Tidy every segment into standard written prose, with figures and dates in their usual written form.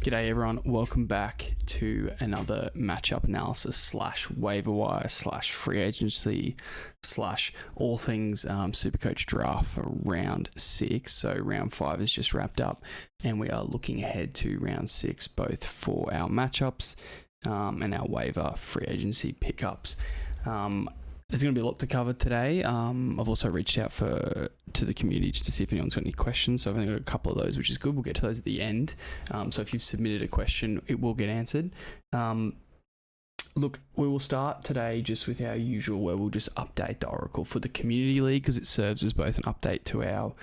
G'day everyone, welcome back to another matchup analysis / waiver wire / free agency / all things Supercoach draft for round 6. So round 5 is just wrapped up and we are looking ahead to round 6 both for our matchups and our waiver free agency pickups. There's going to be a lot to cover today. I've also reached out to the community just to see if anyone's got any questions. So I've only got a couple of those, which is good. We'll get to those at the end. So if you've submitted a question, it will get answered. Look, we will start today just with our usual, where we'll just update the Oracle for the Community League, because it serves as both an update to our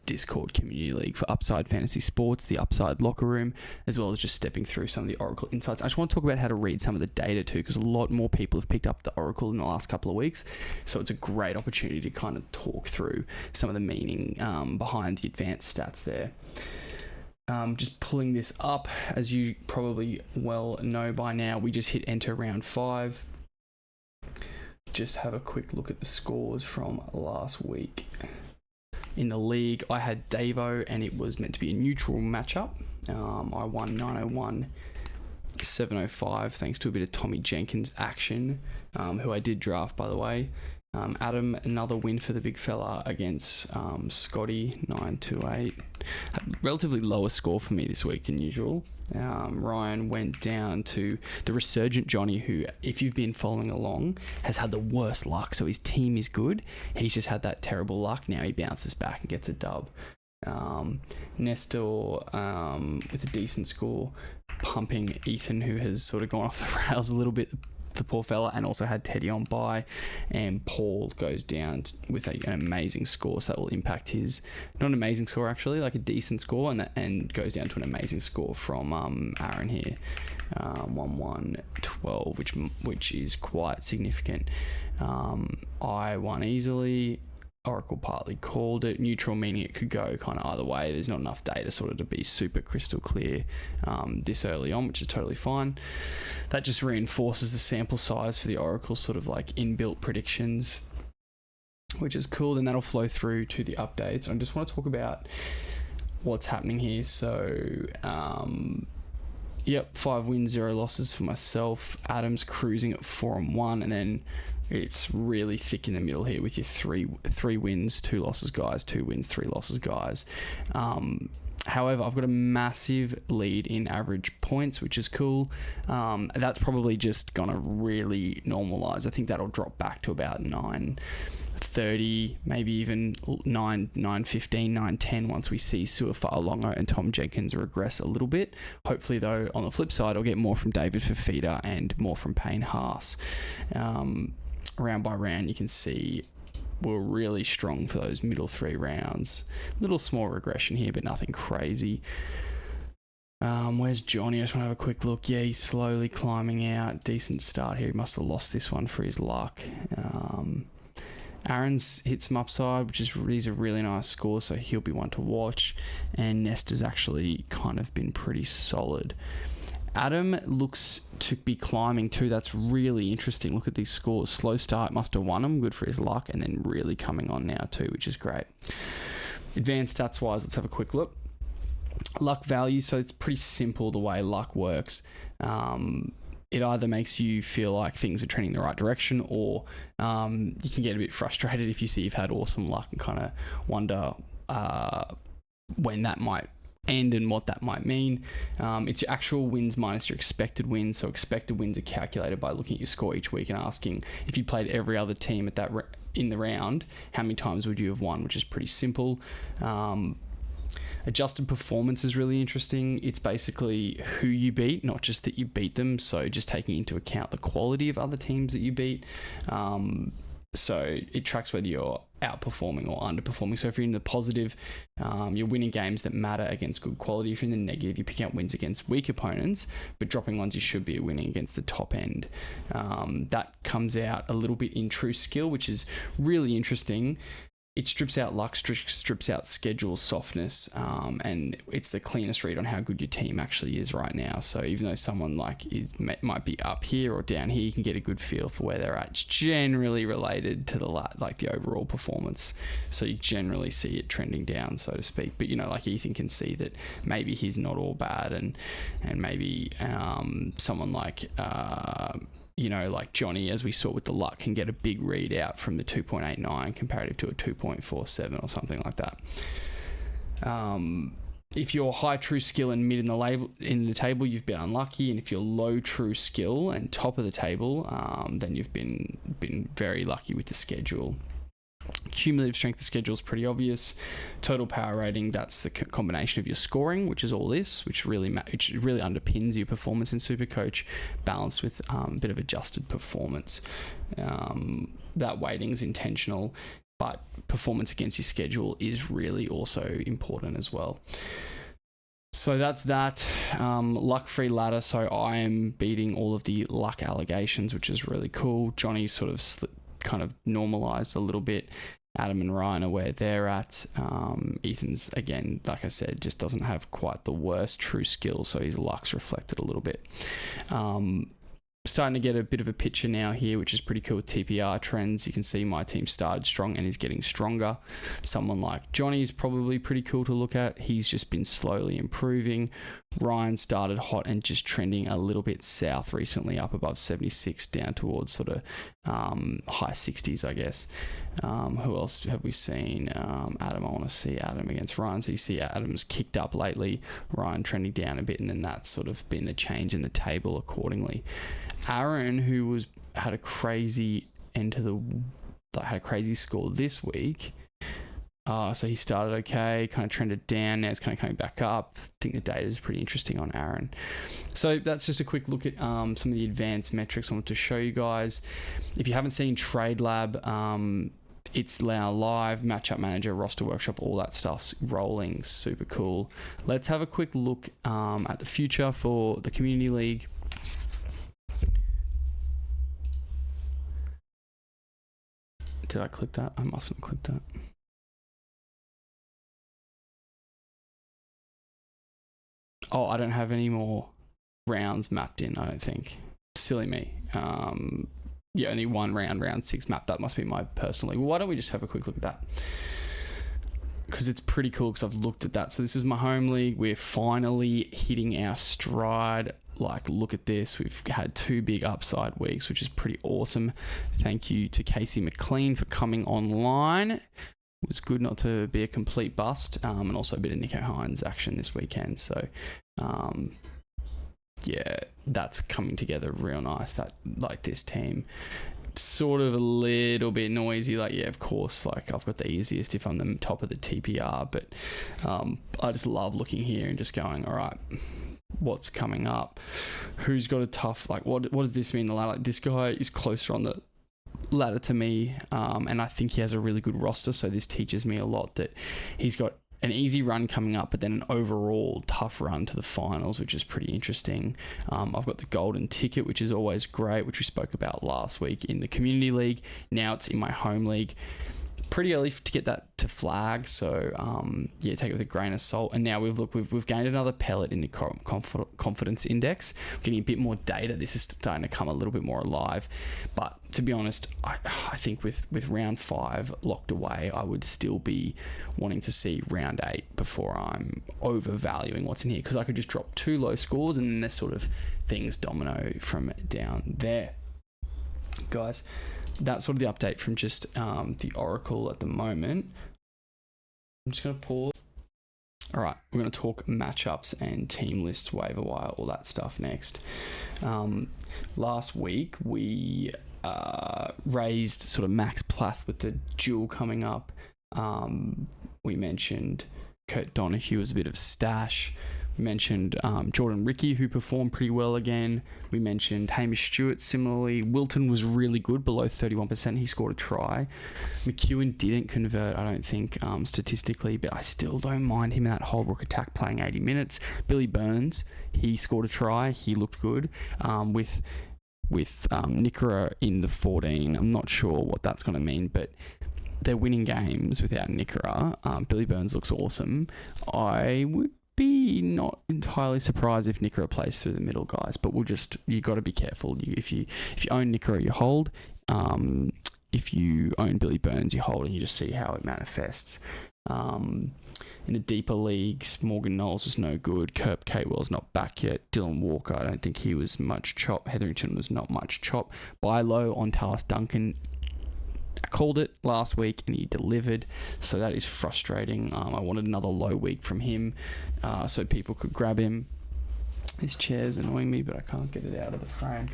Discord Community League for Upside Fantasy Sports, the Upside Locker Room, as well as just stepping through some of the Oracle insights. I just want to talk about how to read some of the data too, because a lot more people have picked up the Oracle in the last couple of weeks. So it's a great opportunity to kind of talk through some of the meaning behind the advanced stats there. Just pulling this up, as you probably well know by now, we just hit enter round 5. Just have a quick look at the scores from last week. In the league, I had Davo, and it was meant to be a neutral matchup. I won 901, 705, thanks to a bit of Tommy Jenkins action, who I did draft, by the way. Adam, another win for the big fella against Scotty, 928. Relatively lower score for me this week than usual. Ryan went down to the resurgent Johnny, who, if you've been following along, has had the worst luck. So his team is good. He's just had that terrible luck. Now he bounces back and gets a dub. Nestor with a decent score, pumping Ethan, who has sort of gone off the rails a little bit, the poor fella, and also had Teddy on bye. And Paul goes down with an amazing score, so that will impact his, not an amazing score actually, like a decent score, and goes down to an amazing score from Aaron here, 1112, which is quite significant. I won easily. Oracle partly called it neutral, meaning it could go kind of either way. There's not enough data sort of to be super crystal clear this early on, which is totally fine. That just reinforces the sample size for the Oracle sort of like inbuilt predictions, which is cool. Then that'll flow through to the updates. I just want to talk about what's happening here. So, 5 wins, 0 losses for myself. Adam's cruising at 4-1, and then it's really thick in the middle here with your three wins, 2 losses guys, 2 wins, 3 losses guys. However, I've got a massive lead in average points, which is cool. That's probably just gonna really normalize. I think that'll drop back to about 930, maybe even 915, 910 once we see Suafa'alonga and Tom Jenkins regress a little bit. Hopefully, though, on the flip side, I'll get more from David Fafita and more from Payne Haas. Round by round, you can see we're really strong for those middle 3 rounds. Little small regression here, but nothing crazy. Where's Johnny? I just want to have a quick look. Yeah, he's slowly climbing out. Decent start here. He must have lost this one for his luck. Aaron's hit some upside, he's a really nice score, so he'll be one to watch. And Nestor's actually kind of been pretty solid. Adam looks to be climbing too. That's really interesting. Look at these scores. Slow start, must have won him. Good for his luck. And then really coming on now too, which is great. Advanced stats wise, let's have a quick look. Luck value. So it's pretty simple the way luck works. It either makes you feel like things are trending in the right direction, or you can get a bit frustrated if you see you've had awesome luck and kind of wonder when that might end and what that might mean. It's your actual wins minus your expected wins. So expected wins are calculated by looking at your score each week and asking, if you played every other team at that in the round, how many times would you have won, which is pretty simple. Adjusted performance is really interesting. It's basically who you beat, not just that you beat them. So just taking into account the quality of other teams that you beat. So it tracks whether you're outperforming or underperforming. So if you're in the positive, you're winning games that matter against good quality. If you're in the negative, you're picking up wins against weak opponents, but dropping ones you should be winning against the top end. That comes out a little bit in true skill, which is really interesting. it strips out luck, strips out schedule softness, and it's the cleanest read on how good your team actually is right now. So even though someone might be up here or down here, you can get a good feel for where they're at. It's generally related to the overall performance. So you generally see it trending down, so to speak. But Ethan can see that maybe he's not all bad, and maybe someone like Johnny, as we saw with the luck, can get a big read out from the 2.89 comparative to a 2.47 or something like that. If you're high true skill and mid in the table, you've been unlucky, and if you're low true skill and top of the table, then you've been very lucky with the schedule. Cumulative strength of schedule is pretty obvious. Total power rating, that's the combination of your scoring, which is all this, which really underpins your performance in Supercoach, balanced with a bit of adjusted performance. That weighting is intentional, but performance against your schedule is really also important as well. So that's that. Luck-free ladder. So I am beating all of the luck allegations, which is really cool. Johnny sort of kind of normalized a little bit. Adam and Ryan are where they're at. Ethan's, again, like I said, just doesn't have quite the worst true skill, so his luck's reflected a little bit. Starting to get a bit of a picture now here, which is pretty cool with TPR trends. You can see my team started strong and is getting stronger. Someone like Johnny is probably pretty cool to look at. He's just been slowly improving. Ryan started hot and just trending a little bit south recently, up above 76, down towards sort of high 60s, I guess. Who else have we seen? Adam. I want to see Adam against Ryan. So you see Adam's kicked up lately, Ryan trending down a bit, and then that's sort of been the change in the table accordingly. Aaron, who had a crazy had a crazy score this week. So he started okay, kind of trended down, now it's kind of coming back up. I think the data is pretty interesting on Aaron. So that's just a quick look at some of the advanced metrics I want to show you guys. If you haven't seen Trade Lab, it's now live, matchup manager, roster workshop, all that stuff's rolling, super cool. Let's have a quick look at the future for the Community League. Did I click that? I mustn't have clicked that. Oh, I don't have any more rounds mapped in, I don't think. Silly me. Only one round 6 mapped. That must be my personal league. Well, why don't we just have a quick look at that? Because it's pretty cool, because I've looked at that. So this is my home league. We're finally hitting our stride. Look at this. We've had 2 big upside weeks, which is pretty awesome. Thank you to Casey McLean for coming online. It was good not to be a complete bust, and also a bit of Nico Hines action this weekend. So, that's coming together real nice. That this team, sort of a little bit noisy. Of course, I've got the easiest if I'm the top of the TPR, but I just love looking here and just going, all right, what's coming up? Who's got a tough, what does this mean? This guy is closer on the ladder to me, and I think he has a really good roster, so this teaches me a lot that he's got an easy run coming up, but then an overall tough run to the finals, which is pretty interesting. I've got the golden ticket, which is always great, which we spoke about last week in the community league. Now it's in my home league. Pretty early to get that to flag, so take it with a grain of salt. And now we've gained another pellet in the confidence index. We're getting a bit more data. This is starting to come a little bit more alive. But to be honest, I think with round 5 locked away, I would still be wanting to see round 8 before I'm overvaluing what's in here, because I could just drop 2 low scores and then there's sort of things domino from down there, guys. That's sort of the update from just the Oracle at the moment. I'm just going to pause. All right, we're going to talk matchups and team lists, waiver wire, all that stuff next. Last week, we raised sort of Max Plath with the duel coming up. We mentioned Kurt Donahue as a bit of stash. We mentioned Jordan Ricky, who performed pretty well again. We mentioned Hamish Stewart similarly. Wilton was really good, below 31%. He scored a try. McEwen didn't convert, I don't think, statistically, but I still don't mind him in that Holbrook attack playing 80 minutes. Billy Burns, he scored a try. He looked good. With Nickera in the 14, I'm not sure what that's going to mean, but they're winning games without Nikora. Billy Burns looks awesome. I would be not entirely surprised if Nikora plays through the middle, guys. But you got to be careful. If you own Nikora, you hold. If you own Billy Burns, you hold, and you just see how it manifests. In the deeper leagues, Morgan Knowles was no good. Kirk Catewell's not back yet. Dylan Walker, I don't think he was much chop. Hetherington was not much chop. Buy low on Talis Duncan. I called it last week and he delivered, so that is frustrating. I wanted another low week from him so people could grab him. This chair's annoying me, but I can't get it out of the frame.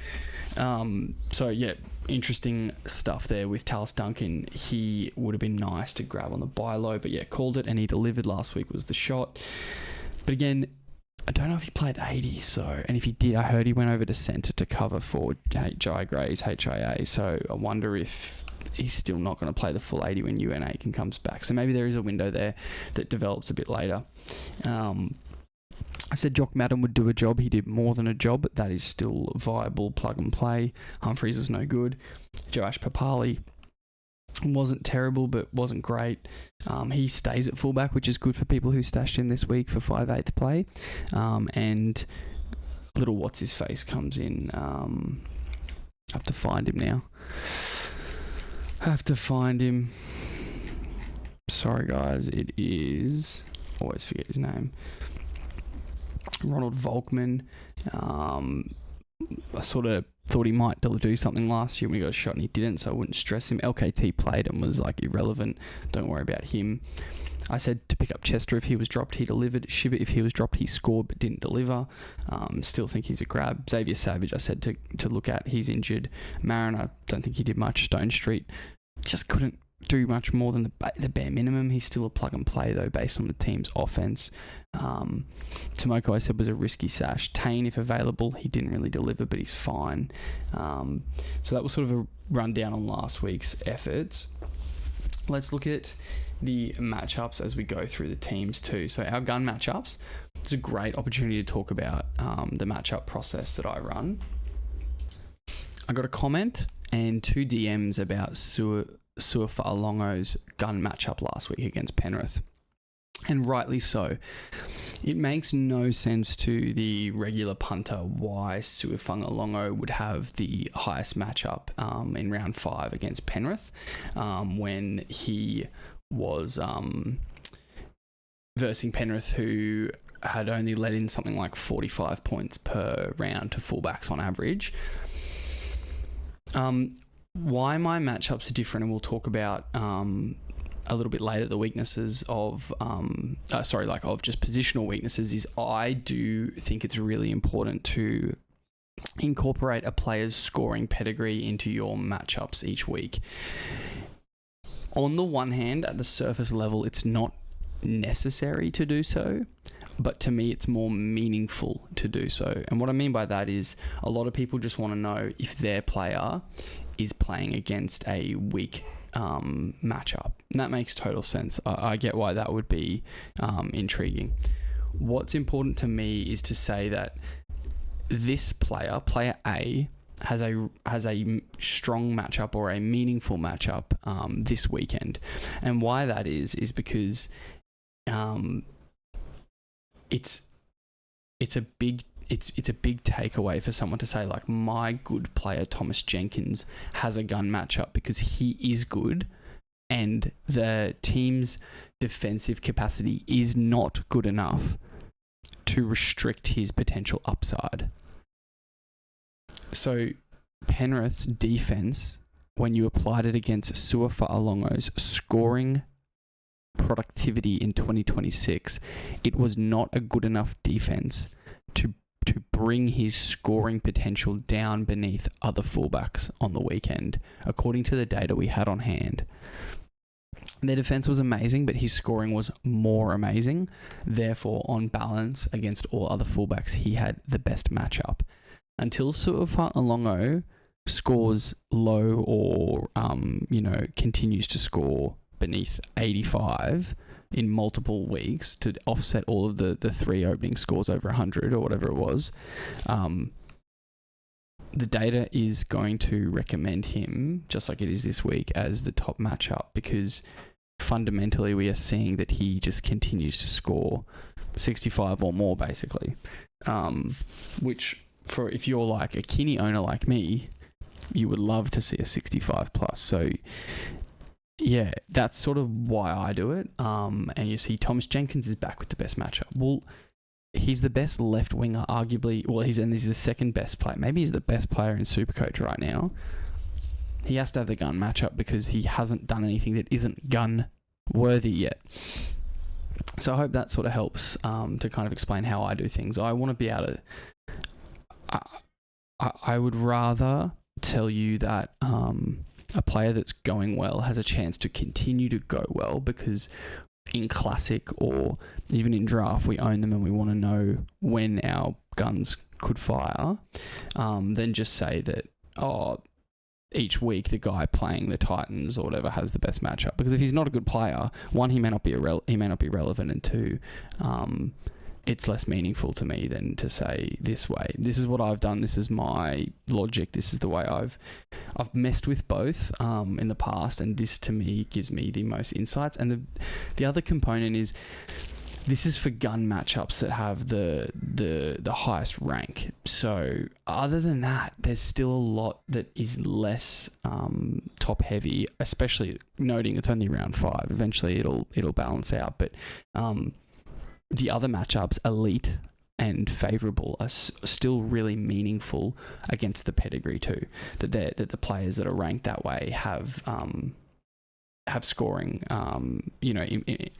So yeah, interesting stuff there with Talis Duncan. He would have been nice to grab on the buy low, but yeah, called it and he delivered. Last week was the shot. But again, I don't know if he played 80, and if he did, I heard he went over to centre to cover for Jai Gray's HIA, so I wonder if he's still not going to play the full 80 when UN Aiken comes back. So maybe there is a window there that develops a bit later. I said Jock Madden would do a job. He did more than a job, but that is still viable, plug and play. Humphreys was no good. Joash Papali wasn't terrible, but wasn't great. He stays at fullback, which is good for people who stashed him this week for 5/8 to play. And little what's-his-face comes in. I have to find him now. Sorry, guys. It is... always forget his name. Ronald Volkman. I sort of thought he might do something last year when he got a shot and he didn't, so I wouldn't stress him. LKT played and was like irrelevant. Don't worry about him. I said to pick up Chester if he was dropped, he delivered. Shiver if he was dropped, he scored but didn't deliver. Still think he's a grab. Xavier Savage, I said to look at. He's injured. Mariner, don't think he did much. Stone Street just couldn't do much more than the bare minimum. He's still a plug and play though, based on the team's offense. Tomoko, I said, was a risky sash. Tane, if available, he didn't really deliver, but he's fine. So that was sort of a rundown on last week's efforts. Let's look at the matchups as we go through the teams too. So our gun matchups, it's a great opportunity to talk about the matchup process that I run. I got a comment and 2 DMs about Suafa'alongo's gun matchup last week against Penrith. And rightly so. It makes no sense to the regular punter why Suafa'alongo would have the highest matchup in round 5 against Penrith when he was versing Penrith, who had only let in something like 45 points per round to fullbacks on average. Why my matchups are different, and we'll talk about a little bit later the weaknesses of of just positional weaknesses, is I do think it's really important to incorporate a player's scoring pedigree into your matchups each week. On the one hand, at the surface level, it's not necessary to do so, but to me it's more meaningful to do so. And what I mean by that is a lot of people just want to know if their player is playing against a weak matchup. And that makes total sense. I get why that would be intriguing. What's important to me is to say that this player A, has a strong matchup or a meaningful matchup this weekend. And why that is because it's a big takeaway for someone to say, like, my good player Thomas Jenkins has a gun matchup because he is good and the team's defensive capacity is not good enough to restrict his potential upside. So Penrith's defense, when you applied it against Suafa'alongo's scoring productivity in 2026, it was not a good enough defense to bring his scoring potential down beneath other fullbacks on the weekend, according to the data we had on hand. Their defense was amazing, but his scoring was more amazing. Therefore, on balance, against all other fullbacks, he had the best matchup. Until Suafa'alongo scores low or, continues to score beneath 85 in multiple weeks to offset all of the 3 opening scores over 100 or whatever it was, the data is going to recommend him, just like it is this week, as the top matchup, because fundamentally we are seeing that he just continues to score 65 or more, basically. Which, for if you're like a Kinney owner like me, you would love to see a 65 plus. So yeah, that's sort of why I do it. And you see Thomas Jenkins is back with the best matchup. Well, he's the best left winger, arguably. Well, he's the second best player. Maybe he's the best player in Supercoach right now. He has to have the gun matchup because he hasn't done anything that isn't gun worthy yet. So I hope that sort of helps to kind of explain how I do things. I want to be able to... I would rather tell you that a player that's going well has a chance to continue to go well, because in Classic or even in Draft, we own them and we want to know when our guns could fire, than just say that, each week the guy playing the Titans or whatever has the best matchup. Because if he's not a good player, one, he may not be relevant, and two, it's less meaningful to me than to say this way. This is what I've done. This is my logic. This is the way I've messed with both in the past, and this to me gives me the most insights. And the other component is, this is for gun matchups that have the highest rank. So other than that, there's still a lot that is less top heavy, especially noting it's only round 5. Eventually it'll balance out. But the other matchups, elite and favourable, are still really meaningful against the pedigree too. That the players that are ranked that way have scoring,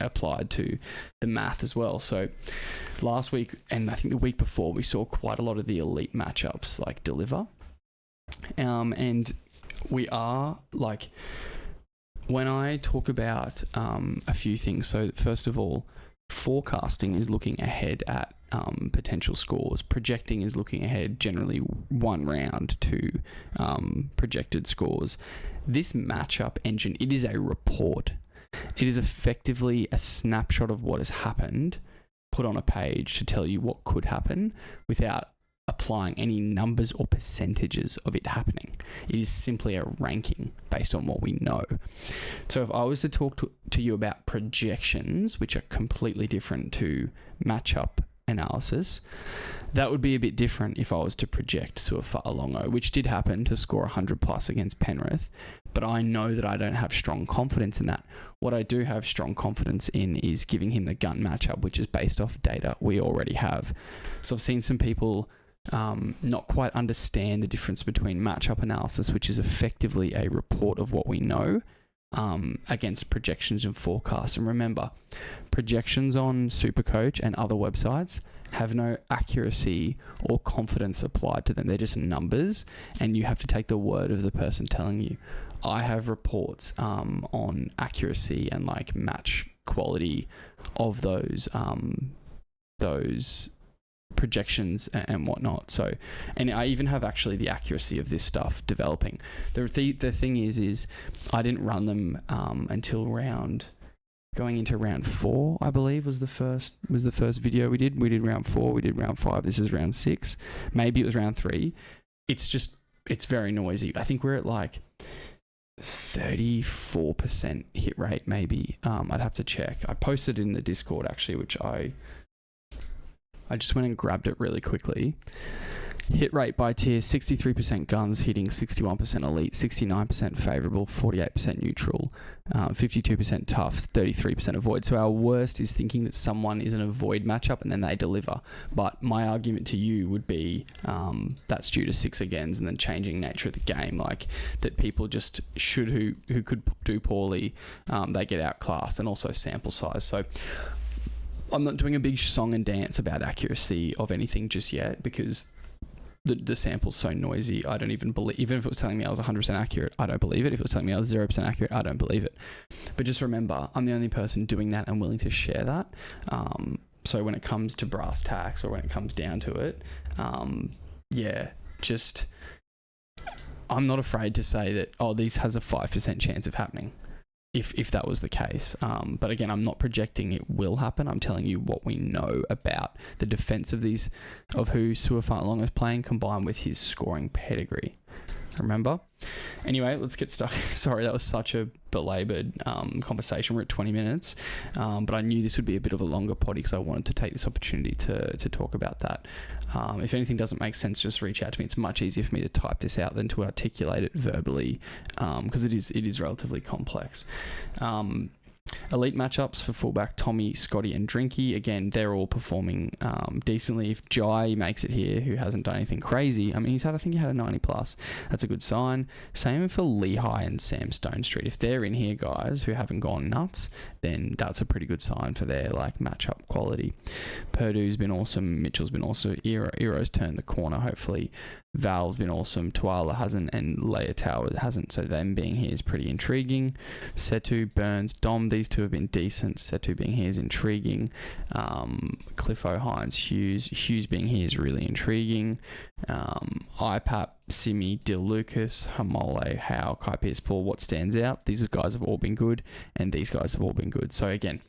applied to the math as well. So last week, and I think the week before, we saw quite a lot of the elite matchups like deliver. And we are like, when I talk about a few things, so first of all, forecasting is looking ahead at potential scores. Projecting is looking ahead generally one round to projected scores. This matchup engine, it is a report. It is effectively a snapshot of what has happened put on a page to tell you what could happen without applying any numbers or percentages of it happening. It is simply a ranking based on what we know. So if I was to talk to you about projections, which are completely different to matchup analysis, that would be a bit different if I was to project Suafa'alongo, which did happen to score 100 plus against Penrith, but I know that I don't have strong confidence in that. What I do have strong confidence in is giving him the gun matchup, which is based off data we already have. So I've seen some people not quite understand the difference between matchup analysis, which is effectively a report of what we know, against projections and forecasts. And remember, projections on Supercoach and other websites have no accuracy or confidence applied to them. They're just numbers, and you have to take the word of the person telling you. I have reports on accuracy and like match quality of those projections and whatnot. So, and I even have actually the accuracy of this stuff developing. The thing is I didn't run them until going into round 4, I believe was the first video we did. We did round 4, we did round 5. This is round 6. Maybe it was round 3. It's very noisy. I think we're at like 34% hit rate, maybe. I'd have to check. I posted in the Discord actually, which I just went and grabbed it really quickly. Hit rate by tier: 63% guns hitting, 61% elite, 69% favourable, 48% neutral, 52% toughs, 33% avoid. So our worst is thinking that someone is an avoid matchup and then they deliver. But my argument to you would be that's due to 6 agains and then changing nature of the game, like that people just who could do poorly, they get outclassed, and also sample size. So I'm not doing a big song and dance about accuracy of anything just yet, because the sample's so noisy. I don't even believe, even if it was telling me I was 100% accurate, I don't believe it. If it was telling me I was 0% accurate, I don't believe it. But just remember, I'm the only person doing that and willing to share that. So when it comes to brass tacks, or when it comes down to it, I'm not afraid to say that, this has a 5% chance of happening. if that was the case. But again, I'm not projecting it will happen. I'm telling you what we know about the defense of who Suafailonga is playing, combined with his scoring pedigree. Remember? Anyway, let's get stuck. Sorry, that was such a belabored conversation. We're at 20 minutes, but I knew this would be a bit of a longer potty because I wanted to take this opportunity to talk about that. If anything doesn't make sense, just reach out to me. It's much easier for me to type this out than to articulate it verbally, because it is relatively complex. Elite matchups for fullback Tommy, Scotty and Drinky. Again, they're all performing decently. If Jai makes it here, who hasn't done anything crazy, I mean, I think he had a 90 plus. That's a good sign. Same for Lehigh and Sam Stone Street. If they're in here, guys, who haven't gone nuts, then that's a pretty good sign for their matchup quality. Purdue's been awesome. Mitchell's been awesome. Eero's turned the corner, hopefully. Val's been awesome. Tuala hasn't, and Leotau hasn't, so them being here is pretty intriguing. Setu, Burns, Dom, these two have been decent. Setu being here is intriguing. Cliffo, Hines, Hughes being here is really intriguing. IPAP, Simi, Dil Lucas, Hamole, Howe, Kai Pierce, Paul. What stands out? These guys have all been good, and these guys have all been good. So again,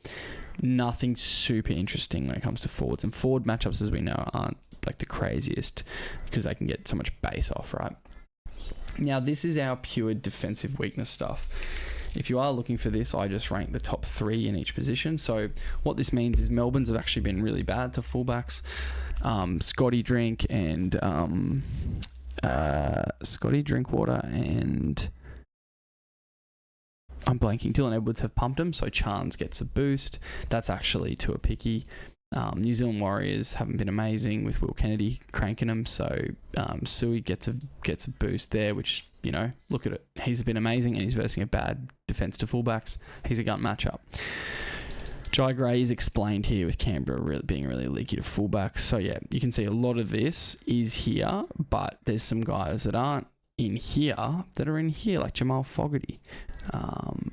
nothing super interesting when it comes to forwards, and forward matchups, as we know, aren't like the craziest because they can get so much base off, right? Now, this is our pure defensive weakness stuff. If you are looking for this, I just rank the top 3 in each position. So what this means is Melbourne's have actually been really bad to fullbacks. Scotty Drink and Scotty Drinkwater and I'm blanking. Dylan Edwards have pumped him, so Chance gets a boost. That's actually to a picky. New Zealand Warriors haven't been amazing with Will Kennedy cranking them, so Sui gets a boost there, which, you know, look at it. He's been amazing, and he's versing a bad defence to fullbacks. He's a gut matchup. Jai Gray is explained here with Canberra being really leaky to fullbacks. So yeah, you can see a lot of this is here, but there's some guys that aren't in here that are in here, like Jamal Fogarty.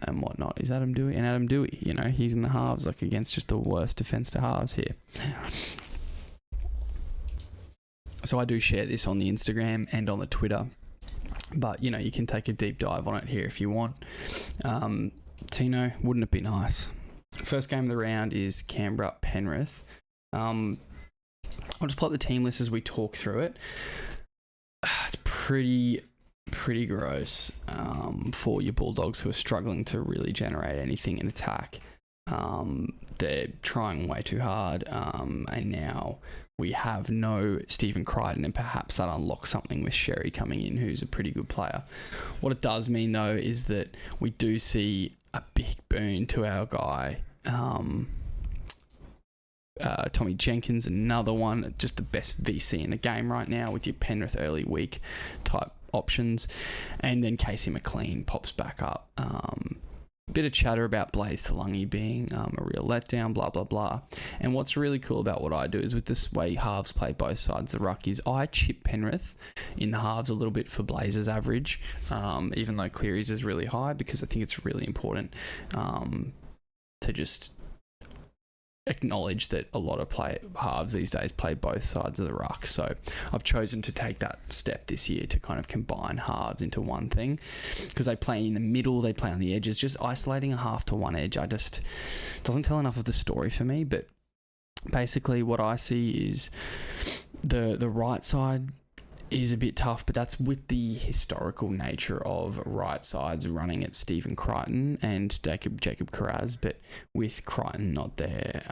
And whatnot is Adam Dewey, you know, he's in the halves, like against just the worst defense to halves here. So I do share this on the Instagram and on the Twitter, but you know, you can take a deep dive on it here if you want. Tino, wouldn't it be nice? First game of the round is Canberra Penrith. I'll just pull up the team list as we talk through it. It's pretty gross for your Bulldogs, who are struggling to really generate anything in attack. They're trying way too hard, and now we have no Stephen Crichton, and perhaps that unlocks something with Sherry coming in, who's a pretty good player. What it does mean, though, is that we do see a big boon to our guy, Tommy Jenkins, another one, just the best VC in the game right now with your Penrith early week type options. And then Casey McLean pops back up. Bit of chatter about Blaze Talangi being a real letdown, blah blah blah. And what's really cool about what I do is, with this way halves play both sides of the ruck, is I chip Penrith in the halves a little bit for Blazers average, even though Cleary's is really high, because I think it's really important to just acknowledge that a lot of halves these days play both sides of the ruck. So I've chosen to take that step this year to kind of combine halves into one thing, because they play in the middle, they play on the edges. Just isolating a half to one edge, doesn't tell enough of the story for me. But basically what I see is the right side is a bit tough, but that's with the historical nature of right sides running at Stephen Crichton and Jacob Carraz. But with Crichton not there,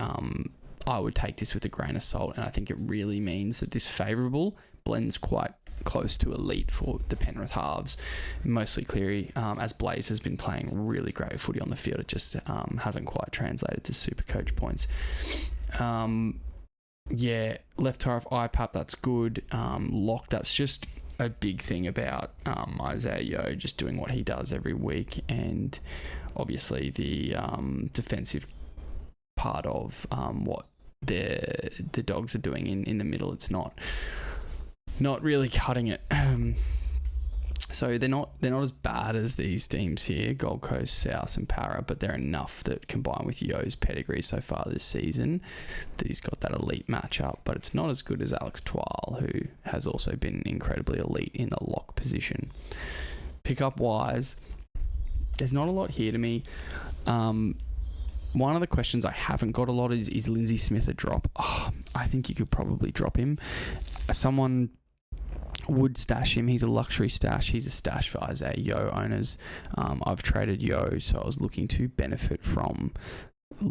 I would take this with a grain of salt, and I think it really means that this favourable blends quite close to elite for the Penrith halves, mostly Cleary, as Blaze has been playing really great footy on the field. It just hasn't quite translated to Supercoach points. Yeah, left half IPAP, that's good. Lock, that's just a big thing about Isaiah Yeo just doing what he does every week, and obviously the defensive part of what the Dogs are doing in the middle. It's not really cutting it. So they're not as bad as these teams here, Gold Coast, South and Para, but they're enough that, combined with Yo's pedigree so far this season, that he's got that elite matchup. But it's not as good as Alex Twal, who has also been incredibly elite in the lock position. Pickup wise, there's not a lot here to me. One of the questions I haven't got a lot is Lindsay Smith a drop? I think you could probably drop him. Someone would stash him. He's a luxury stash. He's a stash for Isaiah Yeo owners. I've traded Yeo, so I was looking to benefit from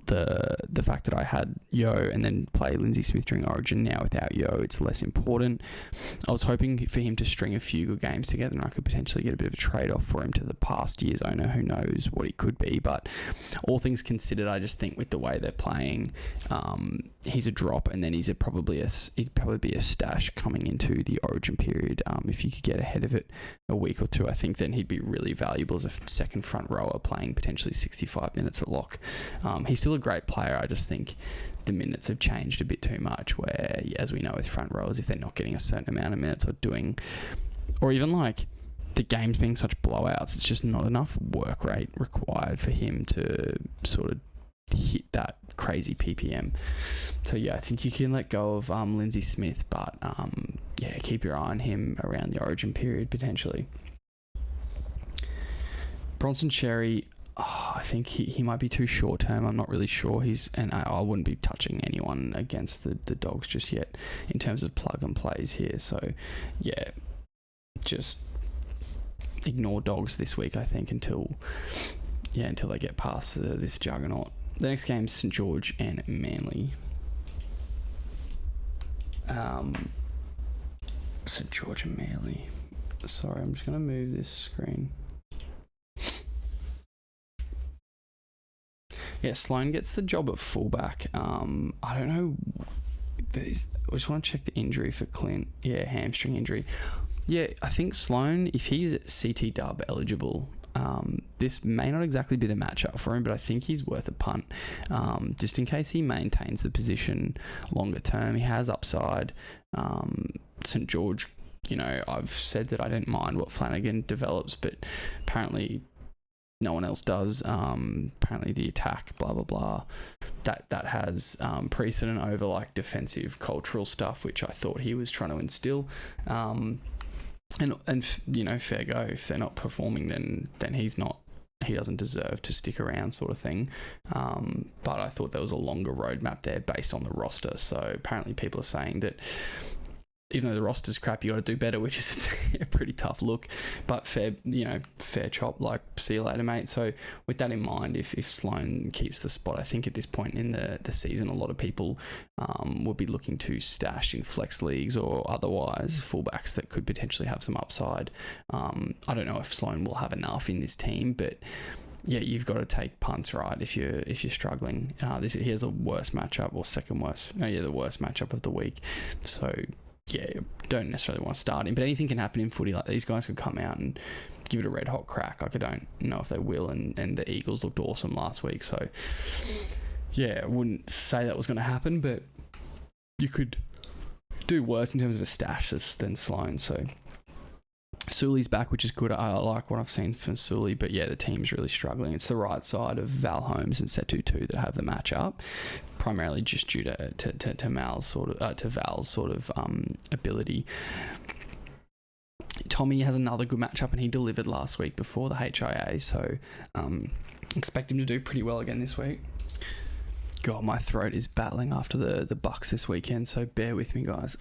the fact that I had Yeo and then play Lindsay Smith during Origin. Now without Yeo, it's less important. I was hoping for him to string a few good games together and I could potentially get a bit of a trade-off for him to the past year's owner. Who knows what he could be, but all things considered, I just think with the way they're playing, he's a drop, and then he'd probably be a stash coming into the Origin period. If you could get ahead of it a week or two, I think then he'd be really valuable as a second front rower playing potentially 65 minutes at lock. He's still a great player. I just think the minutes have changed a bit too much, where, as we know with front rowers, if they're not getting a certain amount of minutes or even like the games being such blowouts, it's just not enough work rate required for him to sort of hit that crazy PPM. So yeah, I think you can let go of Lindsay Smith, but keep your eye on him around the Origin period potentially. Bronson Xerri, I think he might be too short term. I'm not really sure. I wouldn't be touching anyone against the Dogs just yet in terms of plug and plays here. So yeah, just ignore Dogs this week, I think, until they get past this juggernaut. The next game is St George and Manly. St George and Manly. Sorry, I'm just going to move this screen. Yeah, Sloan gets the job at fullback. I don't know. I just want to check the injury for Clint. Yeah, hamstring injury. Yeah, I think Sloan, if he's CT dub eligible, this may not exactly be the matchup for him, but I think he's worth a punt. Just in case he maintains the position longer term. He has upside. St George, I've said that I don't mind what Flanagan develops, but apparently no one else does. Apparently the attack, blah blah blah, that has precedent over like defensive cultural stuff, which I thought he was trying to instill. And fair go. If they're not performing, then he doesn't deserve to stick around, sort of thing. But I thought there was a longer roadmap there based on the roster. So apparently people are saying that even though the roster's crap, you got to do better, which is a pretty tough look, but fair chop, like, see you later, mate. So with that in mind, if Sloan keeps the spot, I think at this point in the season, a lot of people will be looking to stash in flex leagues or otherwise fullbacks that could potentially have some upside. I don't know if Sloan will have enough in this team, but yeah, you've got to take punts, right? If you're struggling, here's the worst matchup, or second worst. No, yeah, the worst matchup of the week. So yeah, don't necessarily want to start him, but anything can happen in footy. Like, these guys could come out and give it a red hot crack. Like, I don't know if they will, and the Eagles looked awesome last week. So yeah, I wouldn't say that was going to happen, but you could do worse in terms of a stash than Sloan. So Sully's back, which is good. I like what I've seen from Sully, but yeah, the team's really struggling. It's the right side of Val Holmes and Setu 2 that have the matchup, primarily just due to Val's sort of ability. Tommy has another good matchup, and he delivered last week before the HIA, so expect him to do pretty well again this week. God, my throat is battling after the Bucks this weekend, so bear with me, guys.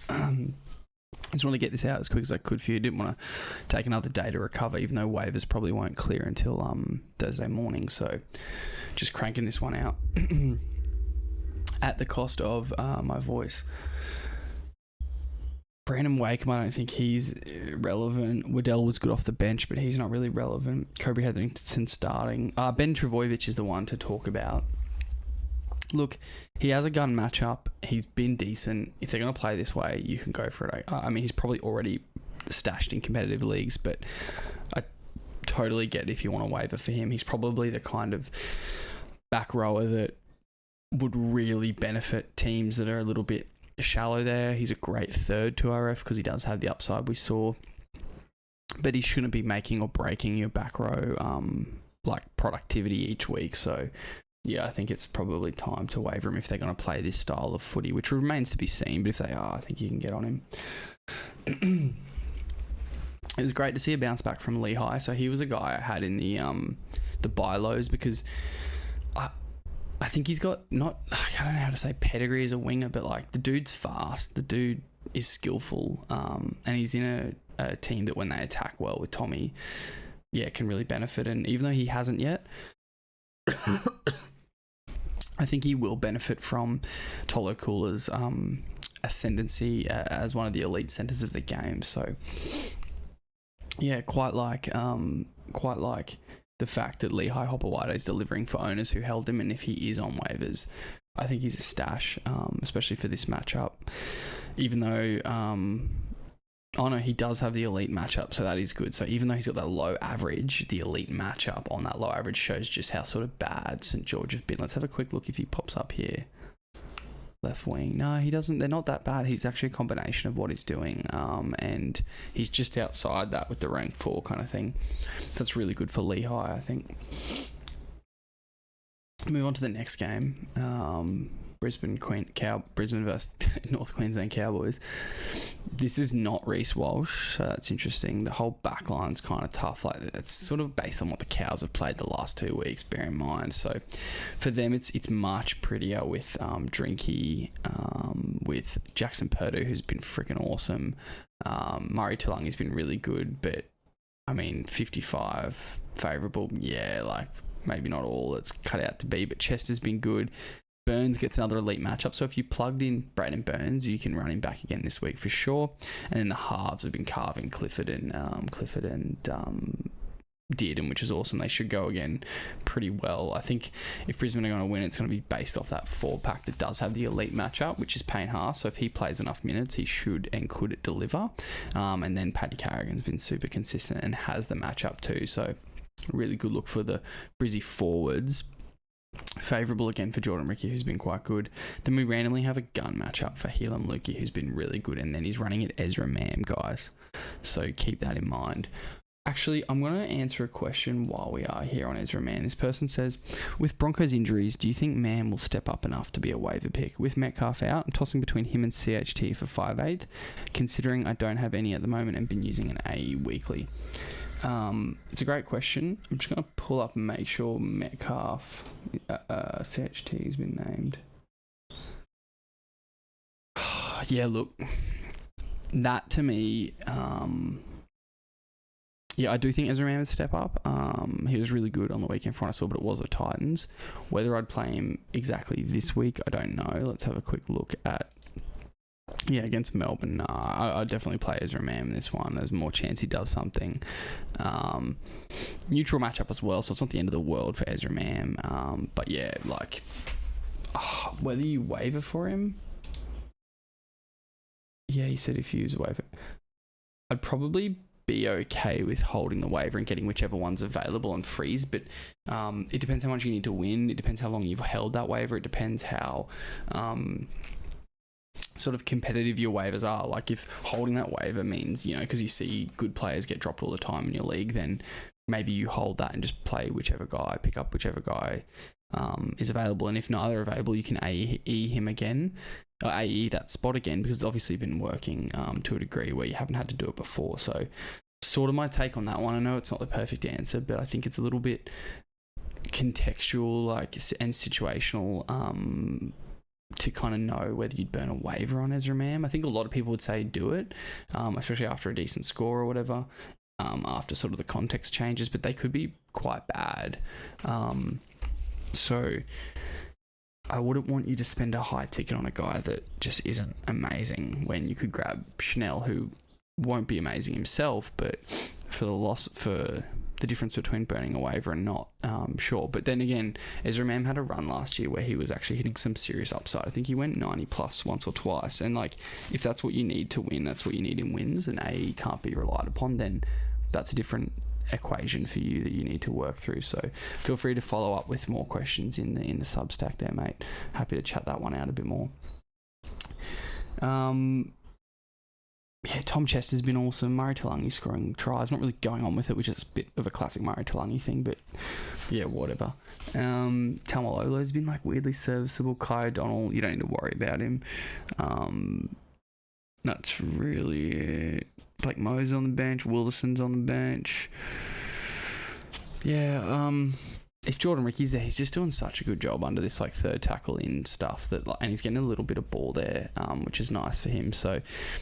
I just want to get this out as quick as I could for you. Didn't want to take another day to recover, even though waivers probably won't clear until Thursday morning. So just cranking this one out at the cost of my voice. Brandon Wakeham, I don't think he's relevant. Waddell was good off the bench, but he's not really relevant. Kobe Hetherington starting. Ben Travojevic is the one to talk about. Look, he has a gun matchup. He's been decent. If they're going to play this way, you can go for it. I mean, he's probably already stashed in competitive leagues, but I totally get if you want to waiver for him. He's probably the kind of back rower that would really benefit teams that are a little bit shallow there. He's a great third to RF because he does have the upside we saw, but he shouldn't be making or breaking your back row like productivity each week. So yeah, I think it's probably time to waiver him if they're going to play this style of footy, which remains to be seen. But if they are, I think you can get on him. It was great to see a bounce back from Lehigh. So he was a guy I had in the the buy lows, because I think he's got I don't know how to say pedigree as a winger, but like the dude's fast, the dude is skillful, and he's in a team that when they attack well with Tommy, can really benefit. And even though he hasn't yet, I think he will benefit from Tolo Kula's ascendancy as one of the elite centers of the game. So quite like the fact that Lehigh Hopewade is delivering for owners who held him, and if he is on waivers, I think he's a stash, especially for this matchup. Even though, he does have the elite matchup, so that is good. So even though he's got that low average, the elite matchup on that low average shows just how sort of bad St. George have been. Let's have a quick look if he pops up here. Left wing. No, he doesn't. They're not that bad. He's actually a combination of what he's doing, and he's just outside that with the rank 4 kind of thing. That's really good for Lehigh, I think. Move on to the next game. Brisbane versus North Queensland Cowboys. This is not Reece Walsh, so that's interesting. The whole back line's kind of tough. Like, it's sort of based on what the Cows have played the last 2 weeks, bear in mind. So for them, it's much prettier with Drinky, with Jackson Purdue, who's been freaking awesome. Murray Talangi's been really good, but I mean, 55 favourable, like maybe not all it's cut out to be, but Chester's been good. Burns gets another elite matchup, so if you plugged in Braden Burns, you can run him back again this week for sure. And then the halves have been carving Clifford and Dearden, which is awesome. They should go again pretty well. I think if Brisbane are going to win, it's going to be based off that 4-pack that does have the elite matchup, which is Payne Haas. So if he plays enough minutes, he should and could deliver. And then Paddy Carrigan's been super consistent and has the matchup too. So really good look for the Brizzy forwards. Favourable again for Jordan Ricky, who's been quite good. Then we randomly have a gun matchup for Helam Lukey, who's been really good, and then he's running at Ezra Mam, guys. So keep that in mind. Actually, I'm going to answer a question while we are here on Ezra Mam. This person says, with Broncos injuries, do you think Mam will step up enough to be a waiver pick? With Metcalf out, I'm tossing between him and CHT for 5/8, considering I don't have any at the moment and been using an AE weekly. It's a great question. I'm just going to pull up and make sure Metcalf, CHT has been named. Look, that to me, I do think Ezra Mam would step up. He was really good on the weekend front I saw, but it was the Titans. Whether I'd play him exactly this week, I don't know. Let's have a quick look at against Melbourne. I'd definitely play Ezra Mam in this one. There's more chance he does something. Neutral matchup as well, so it's not the end of the world for Ezra Mam. But whether you waiver for him, he said if you use a waiver, I'd probably be okay with holding the waiver and getting whichever one's available and freeze, but it depends how much you need to win. It depends how long you've held that waiver. It depends how sort of competitive your waivers are. Like if holding that waiver means, because you see good players get dropped all the time in your league, then maybe you hold that and just play whichever guy, pick up whichever guy is available. And if neither are available, you can AE him again, or AE that spot again, because it's obviously been working to a degree where you haven't had to do it before. So sort of my take on that one. I know it's not the perfect answer, but I think it's a little bit contextual and situational to kind of know whether you'd burn a waiver on Ezra Mam. I think a lot of people would say do it, especially after a decent score or whatever, after sort of the context changes, but they could be quite bad. So I wouldn't want you to spend a high ticket on a guy that just isn't amazing when you could grab Chanel, who won't be amazing himself, but for the difference between burning a waiver and not, sure. But then again, Ezra Mam had a run last year where he was actually hitting some serious upside. I think he went 90 plus once or twice. And if that's what you need to win, that's what you need in wins, and AE can't be relied upon, then that's a different equation for you that you need to work through. So feel free to follow up with more questions in the Substack there, mate. Happy to chat that one out a bit more. Tom Chester's been awesome. Murray Talangi scoring tries. Not really going on with it, which is a bit of a classic Murray Talangi thing, but whatever. Tamalolo's been weirdly serviceable. Kai O'Donnell, you don't need to worry about him. That's really it. Blake Mo's on the bench. Willison's on the bench. Yeah, if Jordan Ricky's there, he's just doing such a good job under this like third tackle in stuff that, and he's getting a little bit of ball there, which is nice for him. So I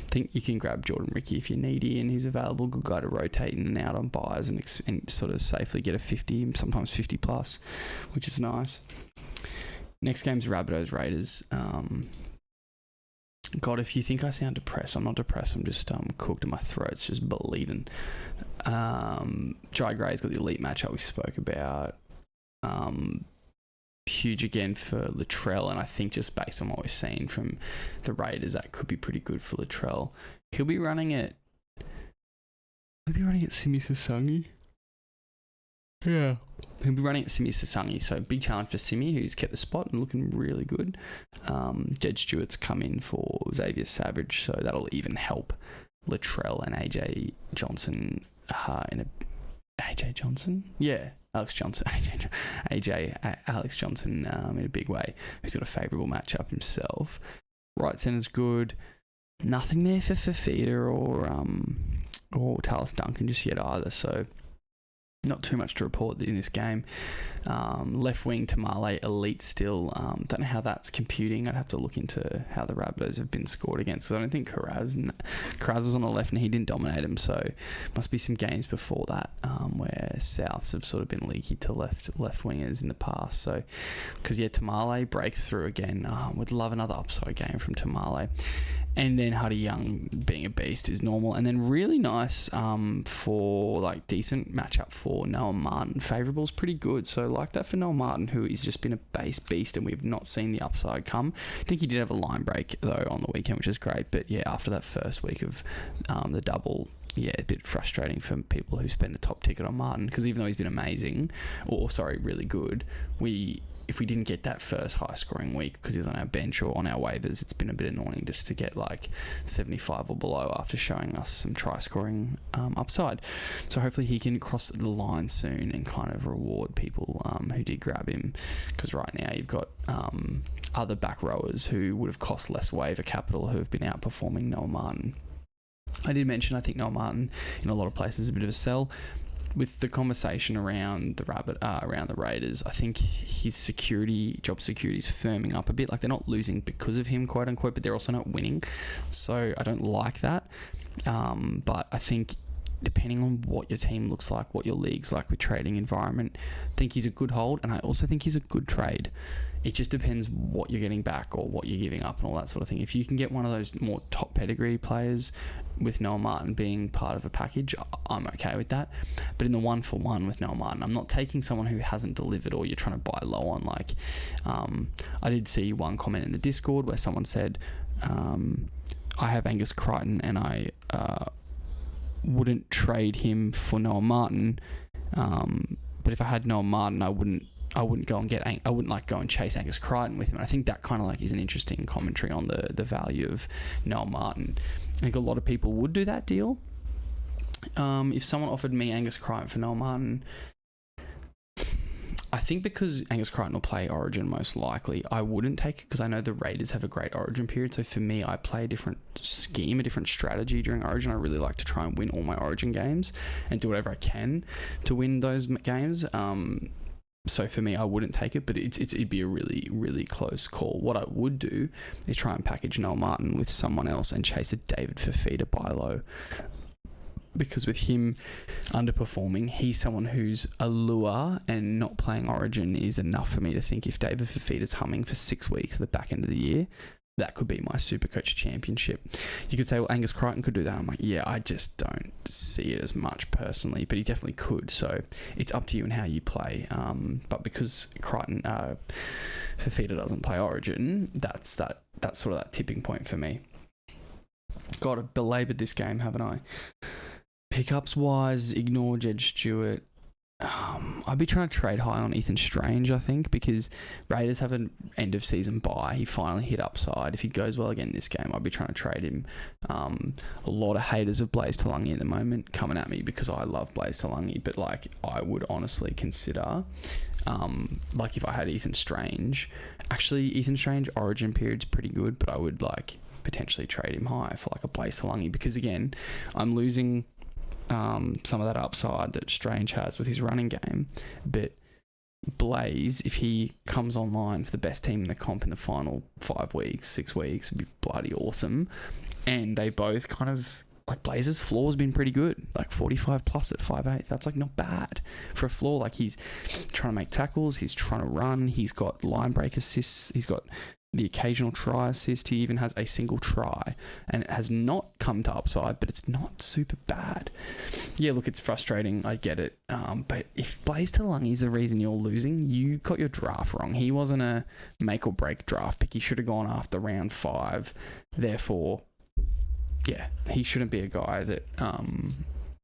think you can grab Jordan Ricky if you're needy, and he's available. Good guy to rotate in and out on buys and sort of safely get a 50, sometimes 50 plus, which is nice. Next game's Rabbitohs Raiders. God, if you think I sound depressed, I'm not depressed. I'm just cooked in my throat's just bleeding. Jai Gray's got the elite matchup we spoke about. Huge again for Latrell, and I think just based on what we've seen from the Raiders, that could be pretty good for Latrell. He'll be running at Simi Sasangi. Yeah. He'll be running at Simi Sasangi, so big challenge for Simi, who's kept the spot and looking really good. Jed Stewart's come in for Xavier Savage, so that'll even help Latrell and AJ Johnson AJ Johnson? Yeah, Alex Johnson. Alex Johnson in a big way. He's got a favourable matchup himself. Right centre's good. Nothing there for Fafita or Talis Duncan just yet either, so not too much to report in this game. Left wing Tamale elite still. Don't know how that's computing. I'd have to look into how the Rabbitohs have been scored against. I don't think Karaz was on the left and he didn't dominate him. So must be some games before that where Souths have sort of been leaky to left wingers in the past. So because Tamale breaks through again. Would love another upside game from Tamale. And then Huddy Young being a beast is normal. And then really nice for like decent matchup for Noah Martin. Favourable's pretty good. So like that for Noah Martin, who has just been a base beast and we've not seen the upside come. I think he did have a line break though on the weekend, which is great. But yeah, after that first week of the double, yeah, a bit frustrating for people who spend a top ticket on Martin. Because even though he's been amazing, really good, if we didn't get that first high scoring week because he was on our bench or on our waivers, it's been a bit annoying just to get like 75 or below after showing us some try scoring upside. So hopefully he can cross the line soon and kind of reward people who did grab him, because right now you've got other back rowers who would have cost less waiver capital who have been outperforming Noah Martin. I did mention I think Noah Martin in a lot of places is a bit of a sell. With the conversation around the Raiders, I think his job security is firming up a bit. Like they're not losing because of him, quote unquote, but they're also not winning. So I don't like that. But I think depending on what your team looks like, what your league's like with trading environment, I think he's a good hold, and I also think he's a good trade. It just depends what you're getting back or what you're giving up and all that sort of thing. If you can get one of those more top pedigree players with Noah Martin being part of a package, I'm okay with that. But in the 1-for-1 with Noah Martin, I'm not taking someone who hasn't delivered or you're trying to buy low on. Like, I did see one comment in the Discord where someone said, I have Angus Crichton and I wouldn't trade him for Noah Martin. But if I had Noah Martin, I wouldn't go and chase Angus Crichton with him. And I think that kind of like is an interesting commentary on the value of Noah Martin. I think a lot of people would do that deal. If someone offered me Angus Crichton for Noah Martin, I think because Angus Crichton will play Origin most likely, I wouldn't take it because I know the Raiders have a great Origin period. So for me, I play a different scheme, a different strategy during Origin. I really like to try and win all my Origin games and do whatever I can to win those games. So for me, I wouldn't take it, but it'd be a really, really close call. What I would do is try and package Noah Martin with someone else and chase a David Fafita buy low. Because with him underperforming, he's someone who's a lure, and not playing Origin is enough for me to think if David Fafita's humming for 6 weeks at the back end of the year, that could be my Supercoach championship. You could say, well, Angus Crichton could do that. I'm like, yeah, I just don't see it as much personally, but he definitely could. So it's up to you and how you play. But because Crichton, Fafita doesn't play Origin, that's sort of that tipping point for me. God, I've belabored this game, haven't I? Pickups wise, ignore Jed Stewart. I'd be trying to trade high on Ethan Strange, I think, because Raiders have an end of season bye. He finally hit upside. If he goes well again this game, I'd be trying to trade him. A lot of haters of Blaze Talangi at the moment coming at me because I love Blaze Talangi, but like I would honestly consider, like if I had Ethan Strange, actually Ethan Strange Origin period's pretty good, but I would like potentially trade him high for like a Blaze Talangi because again, I'm losing some of that upside that Strange has with his running game. But Blaze, if he comes online for the best team in the comp in the final 5 weeks, 6 weeks, it'd be bloody awesome. And they both kind of, like, Blaze's floor has been pretty good, like 45 plus at 5'8". That's like not bad for a floor. Like, he's trying to make tackles, he's trying to run, he's got line break assists, he's got the occasional try assist, he even has a single try, and it has not come to upside, but it's not super bad. Yeah, look, it's frustrating, I get it, but if Blaze Talangi is the reason you're losing, you got your draft wrong. He wasn't a make or break draft pick. He should have gone after round 5. Therefore, yeah, he shouldn't be a guy that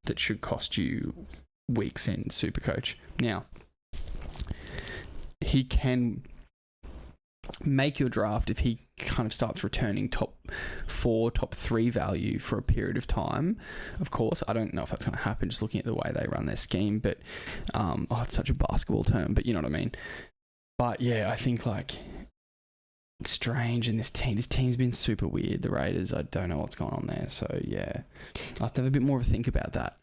that should cost you weeks in Supercoach. Now, he can make your draft if he kind of starts returning top 4, top 3 value for a period of time. Of course, I don't know if that's going to happen just looking at the way they run their scheme, but it's such a basketball term, but you know what I mean. But yeah, I think, like, it's strange, and this team's been super weird, the Raiders. I don't know what's going on there. So yeah, I have to have a bit more of a think about that,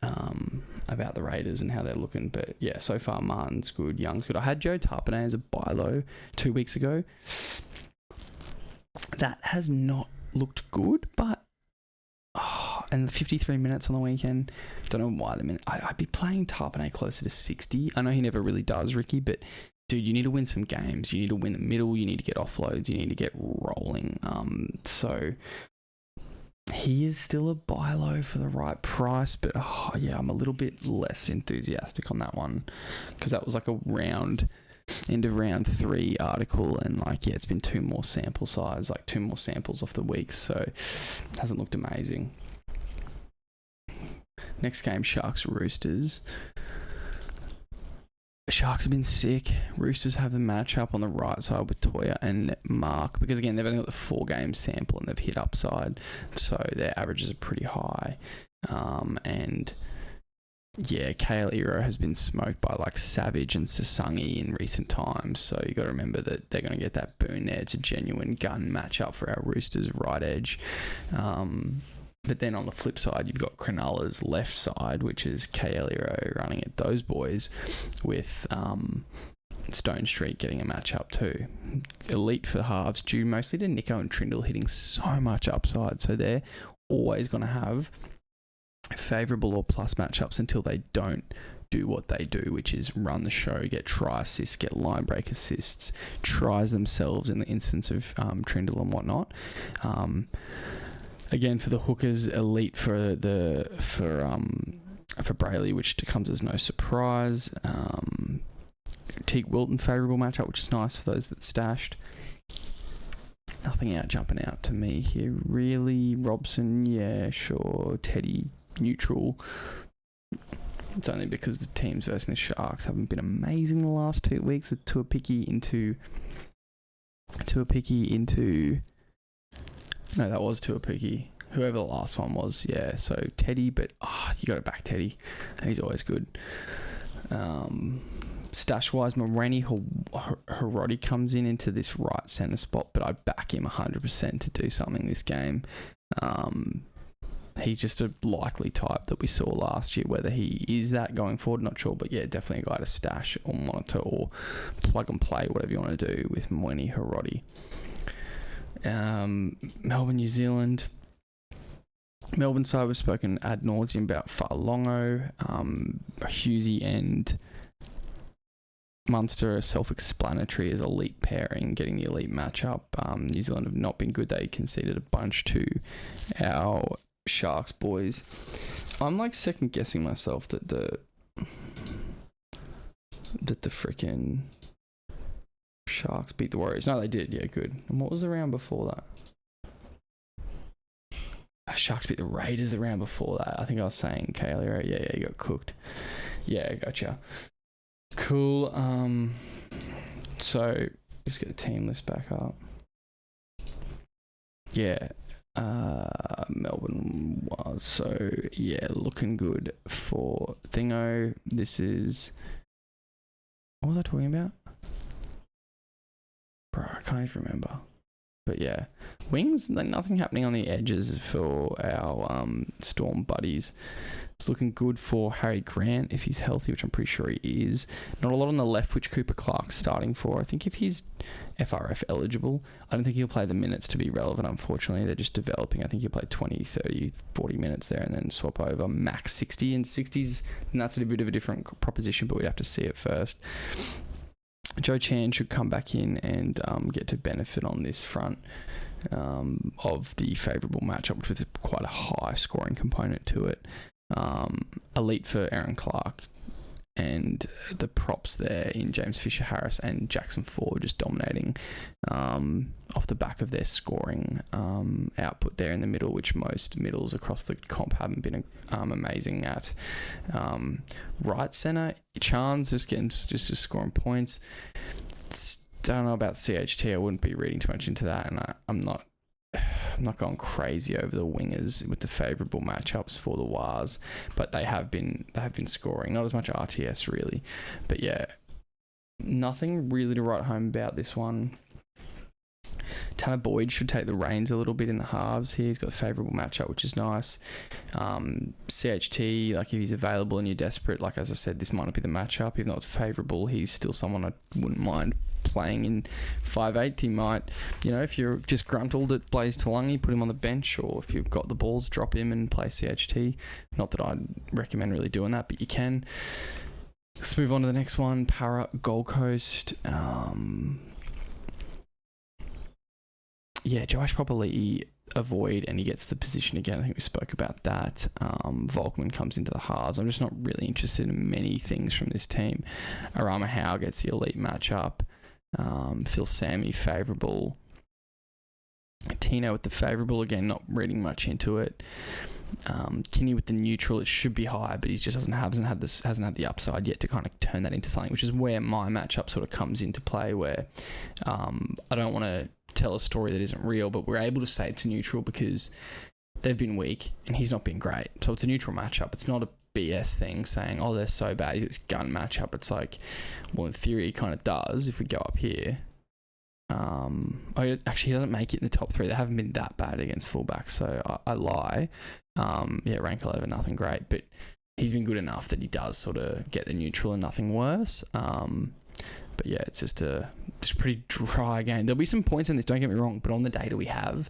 about the Raiders and how they're looking. But yeah, so far Martin's good, Young's good. I had Joe Tarpanay as a buy low 2 weeks ago. That has not looked good, but and the 53 minutes on the weekend, don't know why. I'd be playing Tarpanay closer to 60. I know he never really does, Ricky, but dude, you need to win some games. You need to win the middle. You need to get offloads. You need to get rolling. So he is still a buy low for the right price, but yeah, I'm a little bit less enthusiastic on that one, because that was like a end of round 3 article, and like, yeah, it's been 2 more sample size, like 2 more samples off the week, so it hasn't looked amazing. Next game, Sharks Roosters. Sharks have been sick. Roosters have the matchup on the right side with Toya and Mark, because again, they've only got the 4 game sample and they've hit upside, so their averages are pretty high. And yeah, Kale Ero has been smoked by like Savage and Sasangi in recent times, so you got to remember that they're going to get that boon there. It's a genuine gun matchup for our Roosters right edge. But then on the flip side, you've got Cronulla's left side, which is Kaeliro running at those boys, with Stone Street getting a matchup too. Elite for halves, due mostly to Nico and Trindle hitting so much upside, so they're always going to have favourable or plus matchups until they don't do what they do, which is run the show, get try assists, get line break assists, tries themselves in the instance of Trindle and whatnot. Again, for the hookers, elite for Brayley, which comes as no surprise. Teague Wilton, favourable matchup, which is nice for those that stashed. Nothing jumping out to me here, really. Robson, yeah, sure. Teddy, neutral. It's only because the teams versus the Sharks haven't been amazing the last 2 weeks. Tuapiki into... No, that was Tuapiki. Whoever the last one was, yeah. So Teddy, but you got to back Teddy. He's always good. Stash-wise, Moreni Hiroti comes into this right centre spot, but I'd back him 100% to do something this game. He's just a likely type that we saw last year. Whether he is that going forward, not sure. But yeah, definitely a guy to stash or monitor or plug and play, whatever you want to do with Moreni Hiroti. Melbourne, New Zealand. Melbourne side, we've spoken ad nauseum about Fa'alongo. Hughesy and Munster are self-explanatory as elite pairing, getting the elite matchup. New Zealand have not been good. They conceded a bunch to our Sharks boys. I'm like second guessing myself that the freaking Sharks beat the Warriors. No, they did. Yeah, good. And what was the round before that? Sharks beat the Raiders the round before that. I think I was saying Kaelio. Yeah, you got cooked. Yeah, gotcha. Cool. So just get the team list back up. Yeah. Melbourne was looking good for Thingo. This is, what was I talking about? Bro, I can't even remember. But yeah, wings, like nothing happening on the edges for our Storm buddies. It's looking good for Harry Grant if he's healthy, which I'm pretty sure he is. Not a lot on the left, which Cooper Clark's starting for. I think if he's FRF eligible, I don't think he'll play the minutes to be relevant, unfortunately. They're just developing. I think he'll play 20, 30, 40 minutes there and then swap over max 60 and 60s. And that's a bit of a different proposition, but we'd have to see it first. Joe Chan should come back in and get to benefit on this front of the favourable matchup with quite a high scoring component to it. Elite for Aaron Clark, and the props there in James Fisher-Harris and Jackson Ford just dominating off the back of their scoring output there in the middle, which most middles across the comp haven't been amazing at. Right centre, Chance just scoring points. Don't know about CHT. I wouldn't be reading too much into that, and I'm not going crazy over the wingers with the favourable matchups for the Wars, but they have been scoring. Not as much RTS really, but yeah, nothing really to write home about this one. Tanner Boyd should take the reins a little bit in the halves here. He's got a favourable matchup, which is nice. CHT, like if he's available and you're desperate, like as I said, this might not be the matchup. Even though it's favourable, he's still someone I wouldn't mind playing in 5/8. He might, if you're just gruntled at Blaze Talangi, put him on the bench, or if you've got the balls, drop him and play CHT. Not that I'd recommend really doing that, but you can. Let's move on to the next one. Para Gold Coast. Yeah, Joash Papali'i avoid and he gets the position again. I think we spoke about that. Volkman comes into the halves. I'm just not really interested in many things from this team. Arama Howe gets the elite matchup. Phil Sammy favourable. Tino with the favourable again, not reading much into it. Kinney with the neutral, it should be high, but he just hasn't had the upside yet to kind of turn that into something, which is where my matchup sort of comes into play, where I don't want to tell a story that isn't real, but we're able to say it's a neutral because they've been weak and he's not been great. So it's a neutral matchup. It's not a BS thing saying, oh, they're so bad, it's gun matchup. It's like, well, in theory, he kind of does if we go up here. Actually, he doesn't make it in the top 3. They haven't been that bad against fullbacks, so I lie. Rank 11, nothing great, but he's been good enough that he does sort of get the neutral and nothing worse. But yeah, it's just a pretty dry game. There'll be some points in this, don't get me wrong, but on the data we have,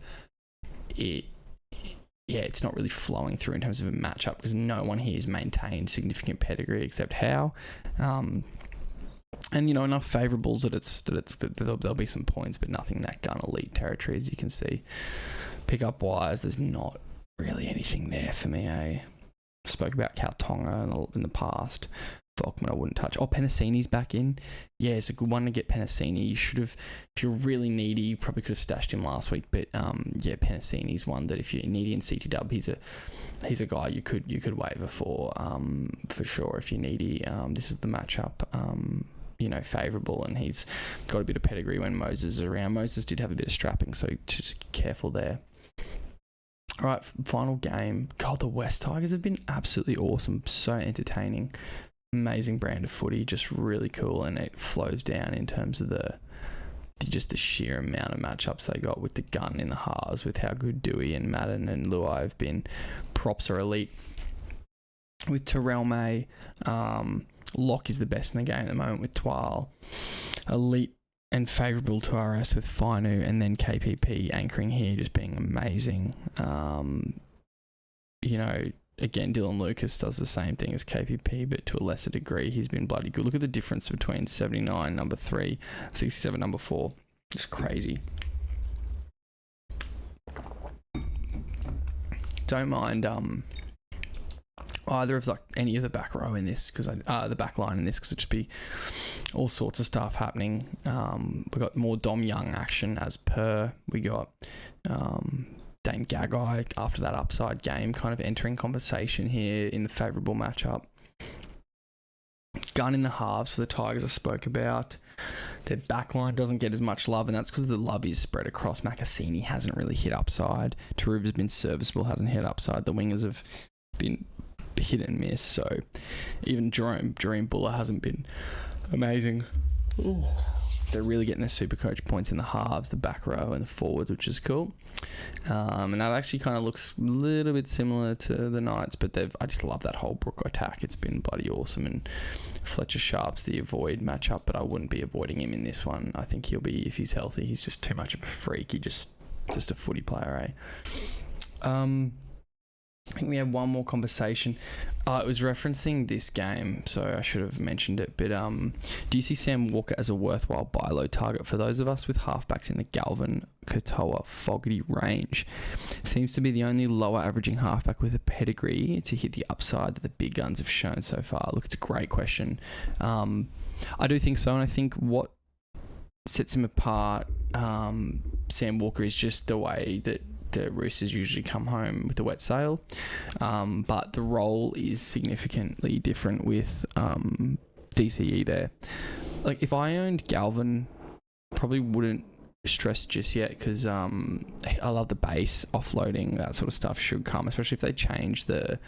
it's not really flowing through in terms of a matchup because no one here has maintained significant pedigree except Howe. And enough favourables that there'll be some points, but nothing that gun elite territory, as you can see. Pick up wise, there's not really anything there for me. I spoke about Kautonga in the past. Volkman I wouldn't touch. Oh, Penasini's back in. Yeah, it's a good one to get Penasini. You should have, if you're really needy, you probably could have stashed him last week. But Penasini's one that if you're needy in CT Dub, he's a guy you could waiver for sure if you're needy. This is the matchup. Favourable, and he's got a bit of pedigree when Moses is around. Moses did have a bit of strapping, so just careful there. All right, final game. God, the West Tigers have been absolutely awesome. So entertaining. Amazing brand of footy, just really cool, and it flows down in terms of the sheer amount of matchups they got with the gun in the halves, with how good Dewey and Madden and Luai have been. Props are elite. With Terrell May, Locke is the best in the game at the moment with Twal. Elite and favourable to RS with Fainu, and then KPP anchoring here, just being amazing. Again, Dylan Lucas does the same thing as KPP, but to a lesser degree. He's been bloody good. Look at the difference between 79, number 3, 67, number 4. Just crazy. Don't mind either of any of the back row in this, because the back line in this, because it'd just be all sorts of stuff happening. We got more Dom Young action as per. We got Dane Gagai after that upside game kind of entering conversation here in the favourable matchup. Gun in the halves for the Tigers I spoke about. Their backline doesn't get as much love, and that's because the love is spread across. Macassini hasn't really hit upside. Taruva's been serviceable, hasn't hit upside. The wingers have been hit and miss, so even Jerome Buller hasn't been amazing. They're really getting their Supercoach points in the halves, the back row, and the forwards, which is cool. And that actually kind of looks a little bit similar to the Knights, but I just love that whole Brook attack. It's been bloody awesome. And Fletcher Sharp's the avoid matchup, but I wouldn't be avoiding him in this one. I think he'll be, if he's healthy, he's just too much of a freak. He just a footy player, eh? I think we had one more conversation. It was referencing this game, so I should have mentioned it. But do you see Sam Walker as a worthwhile buy low target for those of us with halfbacks in the Galvin, Katoa, Fogarty range? Seems to be the only lower averaging halfback with a pedigree to hit the upside that the big guns have shown so far. Look, it's a great question. I do think so, and I think what sets him apart, Sam Walker, is just the way that the Roosters usually come home with a wet sail, but the role is significantly different with DCE there. Like, if I owned Galvin, probably wouldn't stress just yet, because I love the base offloading, that sort of stuff should come, especially if they change the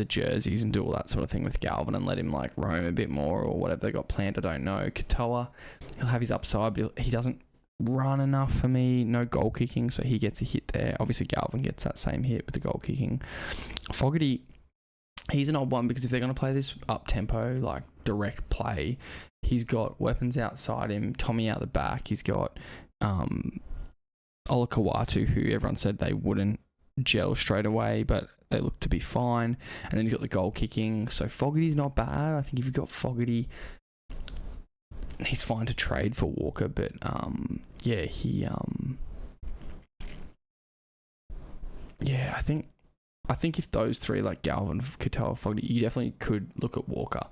jerseys and do all that sort of thing with Galvin and let him like roam a bit more or whatever they got planned. I don't know. Katoa, he'll have his upside, but he doesn't run enough for me. No goal kicking, so he gets a hit there. Obviously Galvin gets that same hit with the goal kicking. Fogarty, he's an odd one, because if they're going to play this up tempo, like direct play, he's got weapons outside him, Tommy out the back, he's got Ola Kawatu, who everyone said they wouldn't gel straight away, but they look to be fine. And then he's got the goal kicking, so Fogarty's not bad. I think if you've got Fogarty, he's fine to trade for Walker, but I think if those three, like Galvin, Katoa, Fogarty, you definitely could look at Walker,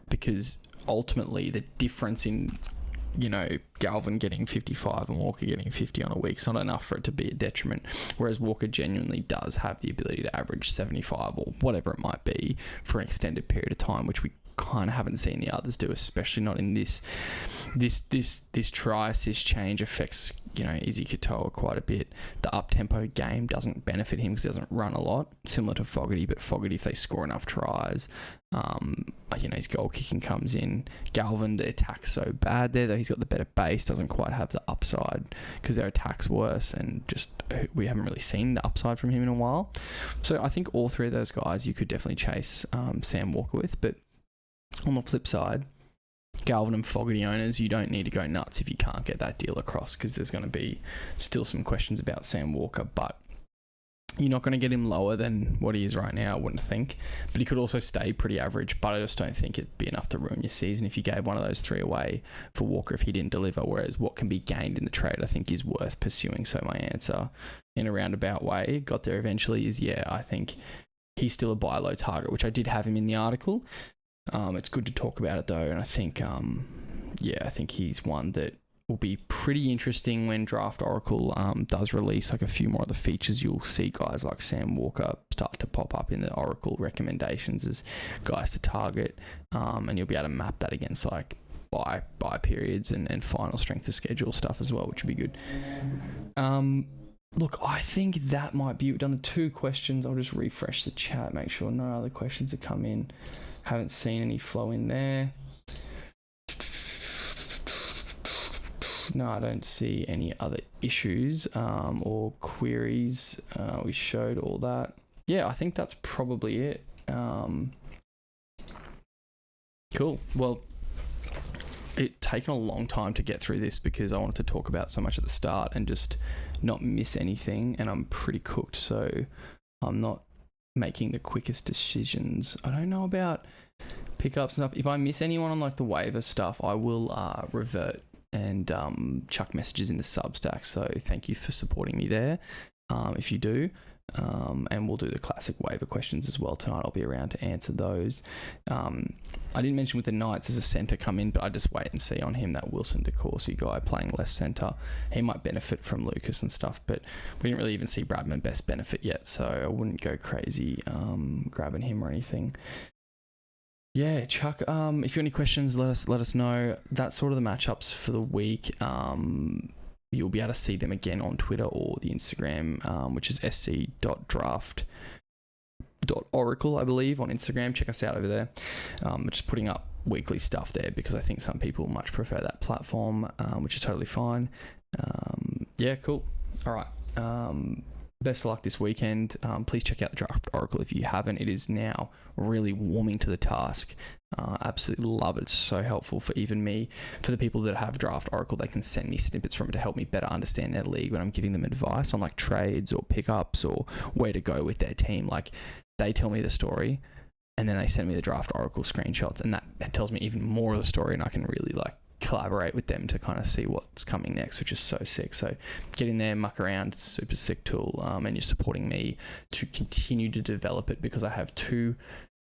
because ultimately the difference in, Galvin getting 55 and Walker getting 50 on a week is not enough for it to be a detriment, whereas Walker genuinely does have the ability to average 75 or whatever it might be for an extended period of time, which we kind of haven't seen the others do, especially not in this tri-assist change affects Izzy Katoa quite a bit. The up-tempo game doesn't benefit him because he doesn't run a lot, similar to Fogarty, but Fogarty, if they score enough tries, his goal kicking comes in. Galvin, the attack's so bad there, though he's got the better base, doesn't quite have the upside because their attack's worse, and just we haven't really seen the upside from him in a while. So I think all three of those guys you could definitely chase Sam Walker with, but on the flip side, Galvin and Fogarty owners, you don't need to go nuts if you can't get that deal across, because there's going to be still some questions about Sam Walker, but you're not going to get him lower than what he is right now, I wouldn't think. But he could also stay pretty average, but I just don't think it'd be enough to ruin your season if you gave one of those three away for Walker if he didn't deliver, whereas what can be gained in the trade I think is worth pursuing. So my answer in a roundabout way, got there eventually, is I think he's still a buy low target, which I did have him in the article. It's good to talk about it though, and I think I think he's one that will be pretty interesting when Draft Oracle does release like a few more of the features. You'll see guys like Sam Walker start to pop up in the Oracle recommendations as guys to target, and you'll be able to map that against like buy periods and final strength of schedule stuff as well, which would be good. Look, I think that might be, we've done the 2 questions. I'll just refresh the chat, make sure no other questions have come in. Haven't seen any flow in there. No, I don't see any other issues or queries. We showed all that. Yeah, I think that's probably it. Cool. Well, it's taken a long time to get through this because I wanted to talk about so much at the start and just not miss anything, and I'm pretty cooked, so I'm not making the quickest decisions. I don't know about pickups and stuff. If I miss anyone on like the waiver stuff, I will revert and chuck messages in the Substack, so thank you for supporting me there if you do. And we'll do the classic waiver questions as well tonight. I'll be around to answer those. I didn't mention with the Knights as a centre come in, but I just wait and see on him, that Wilson DeCourcy guy playing left centre. He might benefit from Lucas and stuff, but we didn't really even see Bradman Best benefit yet, so I wouldn't go crazy grabbing him or anything. Yeah, Chuck, if you have any questions, let us know. That's sort of the matchups for the week. You'll be able to see them again on Twitter or the Instagram, which is sc.draft .oracle, I believe, on Instagram. Check us out over there. Just putting up weekly stuff there because I think some people much prefer that platform, which is totally fine. Yeah, cool. All right. Best of luck this weekend. Please check out the Draft Oracle if you haven't. It is now really warming to the task. Absolutely love it. It's so helpful for even me. For the people that have Draft Oracle, they can send me snippets from it to help me better understand their league when I'm giving them advice on like trades or pickups or where to go with their team. Like they tell me the story and then they send me the Draft Oracle screenshots, and that tells me even more of the story, and I can really like collaborate with them to kind of see what's coming next, which is so sick. So get in there, muck around, super sick tool, and you're supporting me to continue to develop it because I have 2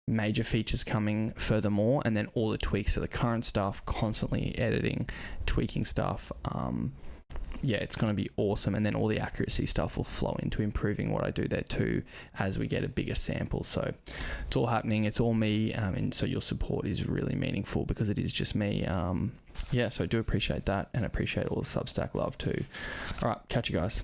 major features coming furthermore, and then all the tweaks to the current stuff, constantly editing, tweaking stuff. Yeah, it's going to be awesome, and then all the accuracy stuff will flow into improving what I do there too as we get a bigger sample. So it's all happening, it's all me, and so your support is really meaningful because it is just me. Yeah, so I do appreciate that, and appreciate all the Substack love too. All right, catch you guys.